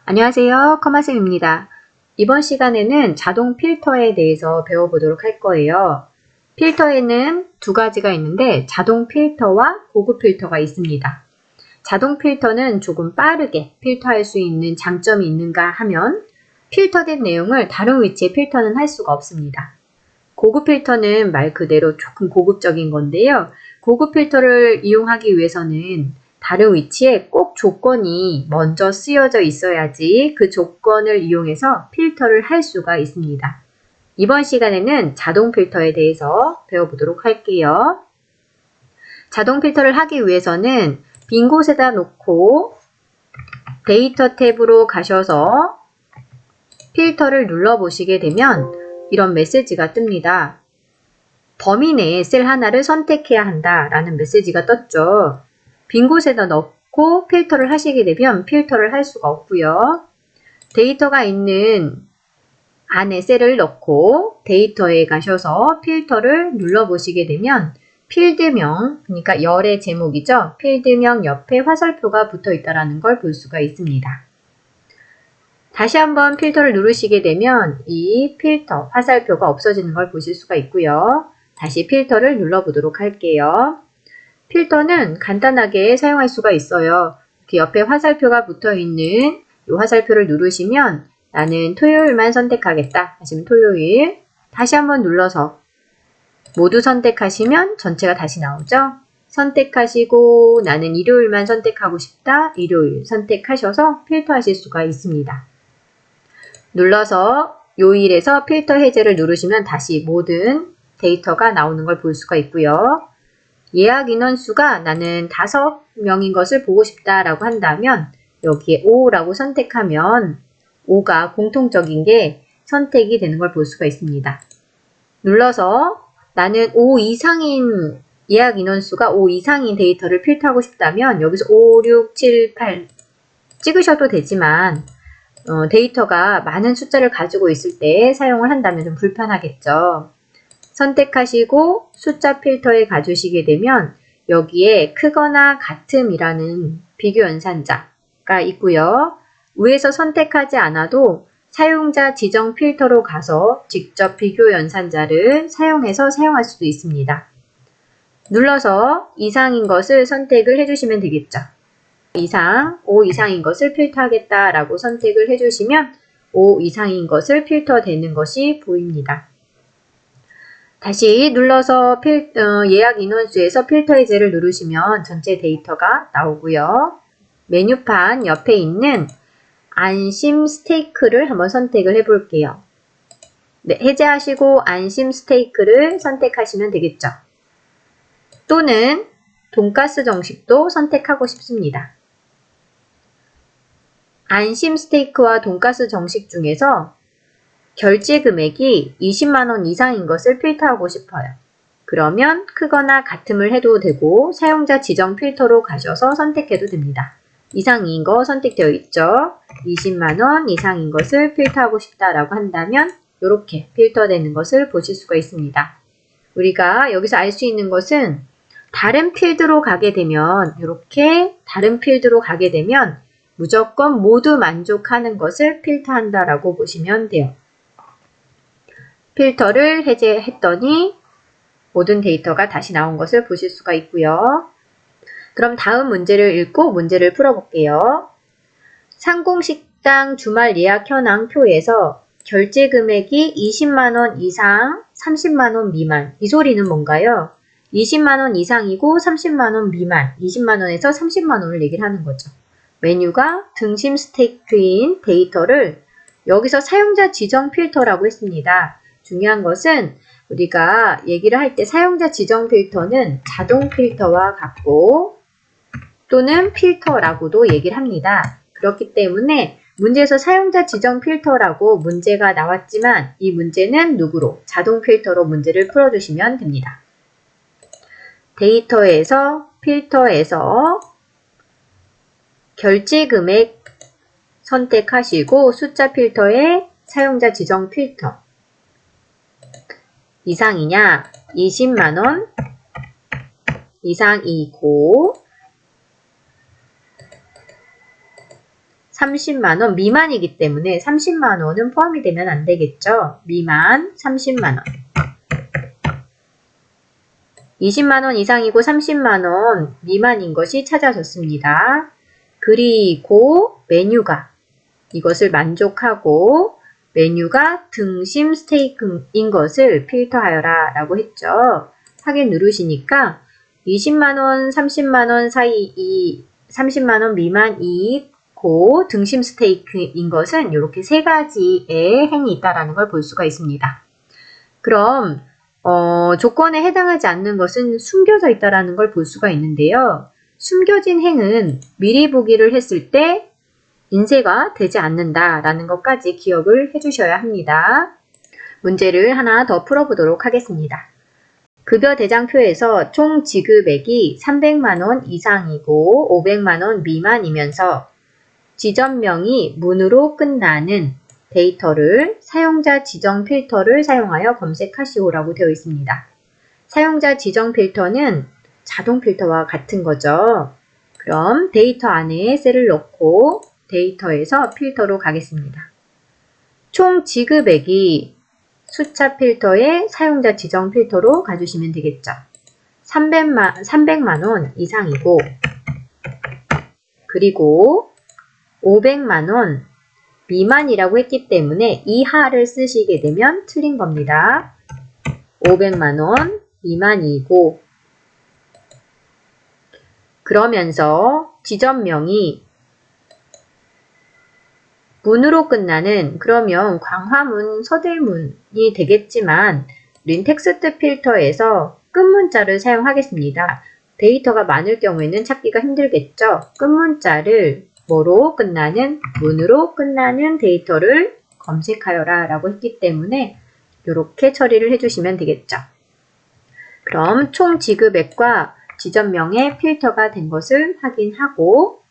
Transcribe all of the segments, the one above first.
안녕하세요. 커마쌤입니다. 이번 시간에는 자동 필터에 대해서 배워보도록 할 거예요. 필터에는 두 가지가 있는데 자동 필터와 고급 필터가 있습니다. 자동 필터는 조금 빠르게 필터할 수 있는 장점이 있는가 하면 필터된 내용을 다른 위치에 필터는 할 수가 없습니다. 고급 필터는 말 그대로 조금 고급적인 건데요. 고급 필터를 이용하기 위해서는 다른 위치에 꼭 조건이 먼저 쓰여져 있어야지 그 조건을 이용해서 필터를 할 수가 있습니다. 이번 시간에는 자동 필터에 대해서 배워보도록 할게요. 자동 필터를 하기 위해서는 빈 곳에다 놓고 데이터 탭으로 가셔서 필터를 눌러보시게 되면 이런 메시지가 뜹니다. 범위 내에 셀 하나를 선택해야 한다라는 메시지가 떴죠. 빈 곳에다 넣고 필터를 하시게 되면 필터를 할 수가 없고요. 데이터가 있는 안에 셀을 넣고 데이터에 가셔서 필터를 눌러보시게 되면 필드명, 그러니까 열의 제목이죠. 필드명 옆에 화살표가 붙어 있다는 걸 볼 수가 있습니다. 다시 한번 필터를 누르시게 되면 이 필터, 화살표가 없어지는 걸 보실 수가 있고요. 다시 필터를 눌러보도록 할게요. 필터는 간단하게 사용할 수가 있어요. 이렇게 옆에 화살표가 붙어 있는 이 화살표를 누르시면 나는 토요일만 선택하겠다 하시면 토요일, 다시 한번 눌러서 모두 선택하시면 전체가 다시 나오죠. 선택하시고 나는 일요일만 선택하고 싶다, 일요일 선택하셔서 필터 하실 수가 있습니다. 눌러서 요일에서 필터 해제를 누르시면 다시 모든 데이터가 나오는 걸 볼 수가 있고요. 예약 인원수가 나는 5명인 것을 보고 싶다라고 한다면 여기에 5라고 선택하면 5가 공통적인 게 선택이 되는 걸 볼 수가 있습니다. 눌러서 나는 5 이상인 예약 인원수가 5 이상인 데이터를 필터하고 싶다면 여기서 5, 6, 7, 8 찍으셔도 되지만 데이터가 많은 숫자를 가지고 있을 때 사용을 한다면 좀 불편하겠죠. 선택하시고 숫자 필터에 가주시게 되면 여기에 크거나 같음이라는 비교 연산자가 있고요. 위에서 선택하지 않아도 사용자 지정 필터로 가서 직접 비교 연산자를 사용해서 사용할 수도 있습니다. 눌러서 이상인 것을 선택을 해주시면 되겠죠. 5 이상인 것을 필터하겠다라고 선택을 해주시면 5 이상인 것을 필터되는 것이 보입니다. 다시 눌러서 예약 인원수에서 필터 해제를 누르시면 전체 데이터가 나오고요. 메뉴판 옆에 있는 안심 스테이크를 한번 선택을 해볼게요. 네, 해제하시고 안심 스테이크를 선택하시면 되겠죠. 또는 돈가스 정식도 선택하고 싶습니다. 안심 스테이크와 돈가스 정식 중에서 결제 금액이 20만원 이상인 것을 필터하고 싶어요. 그러면 크거나 같음을 해도 되고 사용자 지정 필터로 가셔서 선택해도 됩니다. 이상인 거 선택되어 있죠. 20만원 이상인 것을 필터하고 싶다라고 한다면 이렇게 필터되는 것을 보실 수가 있습니다. 우리가 여기서 알 수 있는 것은 다른 필드로 가게 되면 이렇게 다른 필드로 가게 되면 무조건 모두 만족하는 것을 필터한다라고 보시면 돼요. 필터를 해제했더니 모든 데이터가 다시 나온 것을 보실 수가 있고요. 그럼 다음 문제를 읽고 문제를 풀어볼게요. 상공식당 주말 예약 현황 표에서 결제 금액이 20만원 이상, 30만원 미만. 이 소리는 뭔가요? 20만원 이상이고 30만원 미만, 20만원에서 30만원을 얘기를 하는 거죠. 메뉴가 등심 스테이크인 데이터를 여기서 사용자 지정 필터라고 했습니다. 중요한 것은 우리가 얘기를 할 때 사용자 지정 필터는 자동 필터와 같고 또는 필터라고도 얘기를 합니다. 그렇기 때문에 문제에서 사용자 지정 필터라고 문제가 나왔지만 이 문제는 누구로? 자동 필터로 문제를 풀어주시면 됩니다. 데이터에서 필터에서 결제 금액 선택하시고 숫자 필터에 사용자 지정 필터 이상이냐 20만원 이상이고 30만원 미만이기 때문에 30만원은 포함이 되면 안 되겠죠. 미만 30만원. 20만원 이상이고 30만원 미만인 것이 찾아졌습니다. 그리고 메뉴가 이것을 만족하고 메뉴가 등심 스테이크인 것을 필터하여라 라고 했죠. 확인 누르시니까 20만원, 30만원 사이 이 30만원 미만이고 등심 스테이크인 것은 이렇게 세 가지의 행이 있다라는 걸 볼 수가 있습니다. 그럼 조건에 해당하지 않는 것은 숨겨져 있다라는 걸 볼 수가 있는데요. 숨겨진 행은 미리 보기를 했을 때 인쇄가 되지 않는다라는 것까지 기억을 해주셔야 합니다. 문제를 하나 더 풀어보도록 하겠습니다. 급여 대장표에서 총 지급액이 300만원 이상이고 500만원 미만이면서 지점명이 문으로 끝나는 데이터를 사용자 지정 필터를 사용하여 검색하시오라고 되어 있습니다. 사용자 지정 필터는 자동 필터와 같은 거죠. 그럼 데이터 안에 셀을 넣고 데이터에서 필터로 가겠습니다. 총 지급액이 숫자 필터에 사용자 지정 필터로 가주시면 되겠죠. 300만원 이상이고 그리고 500만원 미만이라고 했기 때문에 이하를 쓰시게 되면 틀린 겁니다. 500만원 미만이고 그러면서 지점명이 문으로 끝나는 그러면 광화문, 서대문이 되겠지만 우린 텍스트 필터에서 끝문자를 사용하겠습니다. 데이터가 많을 경우에는 찾기가 힘들겠죠. 끝문자를 뭐로 끝나는 문으로 끝나는 데이터를 검색하여라 라고 했기 때문에 이렇게 처리를 해주시면 되겠죠. 그럼 총 지급액과 지점명의 필터가 된 것을 확인하고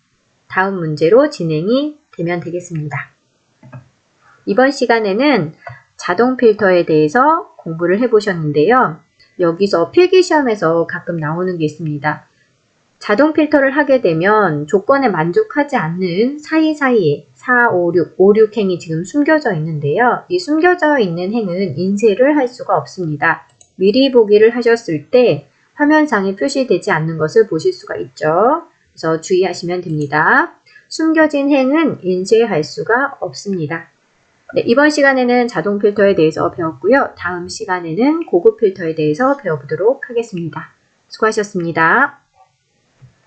다음 문제로 진행이 되면 되겠습니다. 이번 시간에는 자동 필터에 대해서 공부를 해보셨는데요. 여기서 필기시험에서 가끔 나오는 게 있습니다. 자동 필터를 하게 되면 조건에 만족하지 않는 사이사이에 4, 5, 6 행이 지금 숨겨져 있는데요. 이 숨겨져 있는 행은 인쇄를 할 수가 없습니다. 미리 보기를 하셨을 때 화면상에 표시되지 않는 것을 보실 수가 있죠. 그래서 주의하시면 됩니다. 숨겨진 행은 인쇄할 수가 없습니다. 네, 이번 시간에는 자동 필터에 대해서 배웠고요. 다음 시간에는 고급 필터에 대해서 배워보도록 하겠습니다. 수고하셨습니다.